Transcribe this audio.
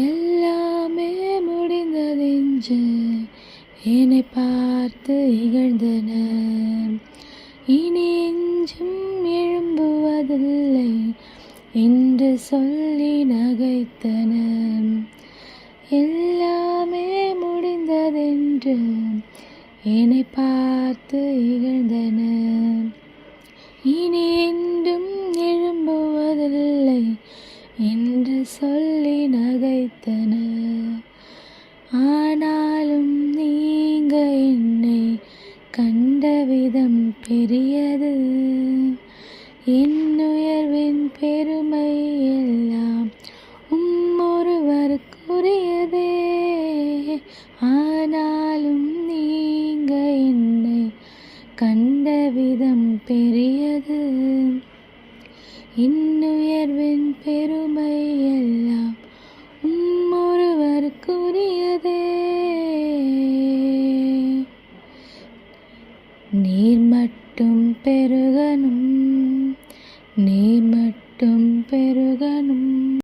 எல்லாமே முடிந்ததென்று என்னை பார்த்து இகழ்ந்தன. இனி எஞ்சும் எழும்புவதில்லை என்று சொல்லி நகைத்தன. எல்லாமே முடிந்ததென்று என்னை பார்த்து இகழ்ந்தன. இனி என்றும் எழும்புவதில்லை என்று சொல்லி நகைத்தன. ஆனாலும் நீங்க என்னை கண்ட விதம் பெரியது. என் உயர்வின் பெருமை எல்லாம் ஒருவருக்குரியதே. ஆனாலும் நீங்க என்னை கண்ட விதம் பெரியது. என் உயர்வின் பெருமை எல்லாம் ஒருவருக்குரியதே. நீர் மட்டும் பெருகணும், நீர் மட்டும் பெருகணும்.